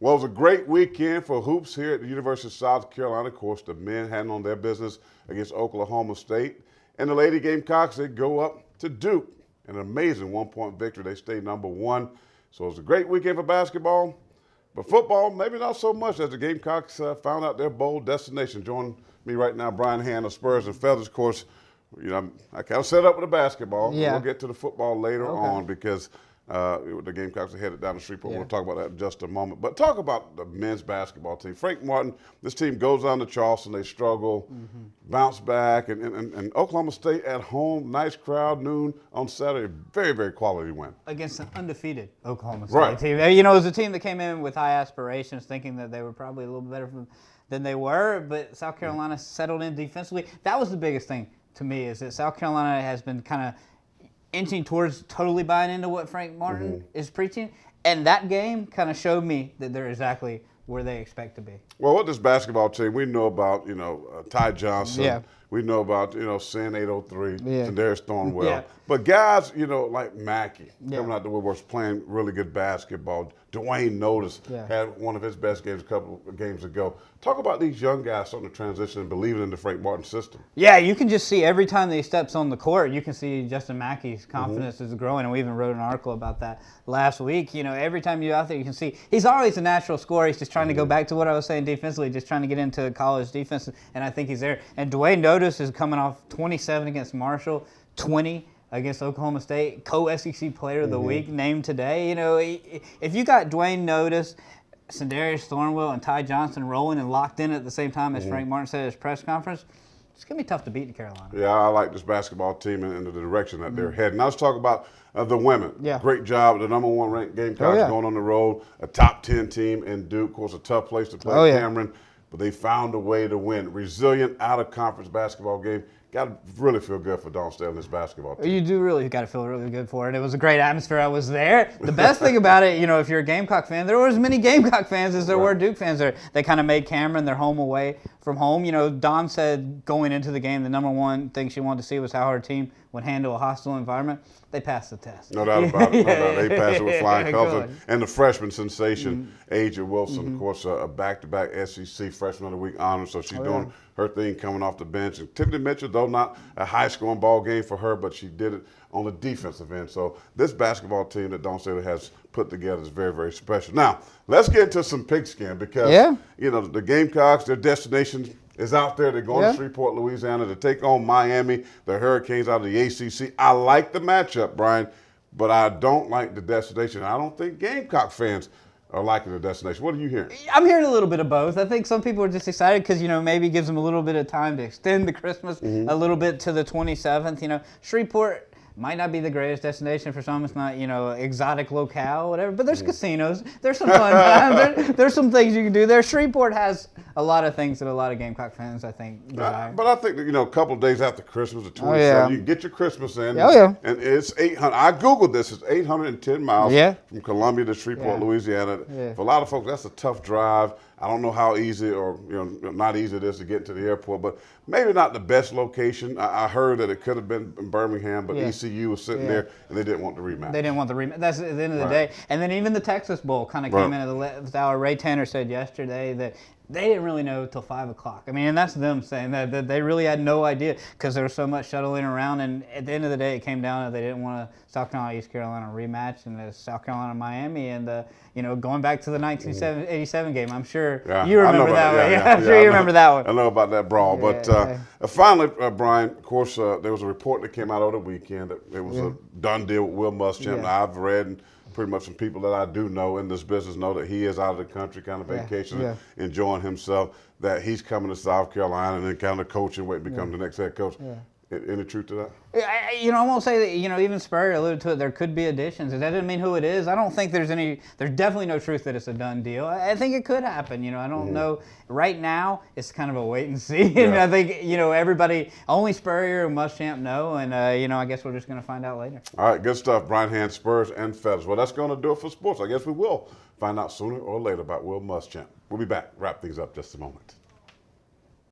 Well, it was a great weekend for hoops here at the University of South Carolina. Of course, the men handling their business against Oklahoma State. And the Lady Gamecocks, they go up to Duke. An amazing one-point victory. They stayed #1. So it was a great weekend for basketball. But football, maybe not so much, as the Gamecocks found out their bold destination. Joining me right now, Brian Hand of Spurs and Feathers. Of course, I kind of set up with the basketball. Yeah. We'll get to the football later on because the Gamecocks are headed down the street. We'll talk about that in just a moment. But talk about the men's basketball team. Frank Martin, this team goes down to Charleston. They struggle, bounce back. And Oklahoma State at home, nice crowd, noon on Saturday. Very, very quality win. Against an undefeated Oklahoma State team. It was a team that came in with high aspirations, thinking that they were probably a little better than they were. But South Carolina settled in defensively. That was the biggest thing to me, is that South Carolina has been kind of inching towards totally buying into what Frank Martin is preaching. And that game kind of showed me that they're exactly where they expect to be. Well, with this basketball team, we know about, Ty Johnson. Yeah. We know about, Sin 803, Yeah. Sandarius Thornwell. Yeah. But guys, like Mackey, coming out the woodworks, playing really good basketball. Dwayne Notice had one of his best games a couple of games ago. Talk about these young guys starting to transition and believing in the Frank Martin system. Yeah, you can just see every time that he steps on the court, you can see Justin Mackey's confidence is growing, and we even wrote an article about that last week. Every time you're out there, you can see he's always a natural scorer. He's just trying to go back to what I was saying defensively, just trying to get into college defense, and I think he's there. And Dwayne Notice is coming off 27 against Marshall, 20 against Oklahoma State, co-SEC Player of the Week named today. If you got Dwayne Notice, Sandarius Thornwell, and Ty Johnson rolling and locked in at the same time, as Frank Martin said at his press conference, it's going to be tough to beat in Carolina. Yeah, I like this basketball team and the direction that they're heading. Now let's talk about the women. Yeah. Great job. The #1 ranked Gamecocks going on the road, a top 10 team in Duke. Of course, a tough place to play Cameron, but they found a way to win. Resilient, out-of-conference basketball game. Got to really feel good for Dawn Staley and this basketball team. You do really got to feel really good for it. It was a great atmosphere. I was there. The best thing about it, if you're a Gamecock fan, there were as many Gamecock fans as there were Duke fans there. They kind of made Cameron their home away from home. Dawn said going into the game, the #1 thing she wanted to see was how her team would handle a hostile environment. They passed the test. No doubt about it. No doubt. They passed it with flying colors. And the freshman sensation, Aja Wilson, of course, a back-to-back SEC Freshman of the Week honor. So she's doing her thing coming off the bench. And Tiffany Mitchell, though not a high-scoring ball game for her, but she did it on the defensive end. So this basketball team that Dawn Staley has put together is very, very special. Now, let's get into some pigskin because, the Gamecocks, their destination is out there. They're going to Shreveport, Louisiana to take on Miami, the Hurricanes out of the ACC. I like the matchup, Brian, but I don't like the destination. I don't think Gamecock fans are liking the destination. What are you hearing? I'm hearing a little bit of both. I think some people are just excited because, maybe it gives them a little bit of time to extend the Christmas a little bit to the 27th. Shreveport might not be the greatest destination for some. It's not, exotic locale, whatever. But there's casinos. There's some fun times. There's some things you can do there. Shreveport has a lot of things that a lot of Gamecock fans, I think, desire. But I think that, a couple of days after Christmas, the 27th, you can get your Christmas in. And it's 800. I Googled this. It's 810 miles from Columbia to Shreveport, Louisiana. For a lot of folks, that's a tough drive. I don't know how easy or not easy it is to get to the airport, but maybe not the best location. I heard that it could have been in Birmingham, but ECU was sitting there and they didn't want the rematch. They didn't want the rematch. That's at the end of the day. And then even the Texas Bowl kind of came in at the 11th hour. Ray Tanner said yesterday that they didn't really know until 5 o'clock. I mean, and that's them saying that they really had no idea because there was so much shuttling around. And at the end of the day, it came down to they didn't want a South Carolina East Carolina rematch, and the South Carolina Miami, and going back to the 1987 game. I'm sure you remember that one. I'm sure you remember that one. I know about that brawl. But finally, Brian, of course, there was a report that came out over the weekend that it was a done deal with Will Muschamp. Now, I've read and pretty much some people that I do know in this business know that he is out of the country, kind of vacationing, enjoying himself, that he's coming to South Carolina and then kind of coaching, wait to become the next head coach. Any truth to that? I won't say that, even Spurrier alluded to it, there could be additions. That doesn't mean who it is. I don't think there's definitely no truth that it's a done deal. I think it could happen. I don't know. Right now, it's kind of a wait and see. And I think, everybody, only Spurrier and Muschamp know. And, I guess we're just going to find out later. All right, good stuff. Brian Hand, Spurs and Feathers. Well, that's going to do it for sports. I guess we will find out sooner or later about Will Muschamp. We'll be back. Wrap things up just a moment.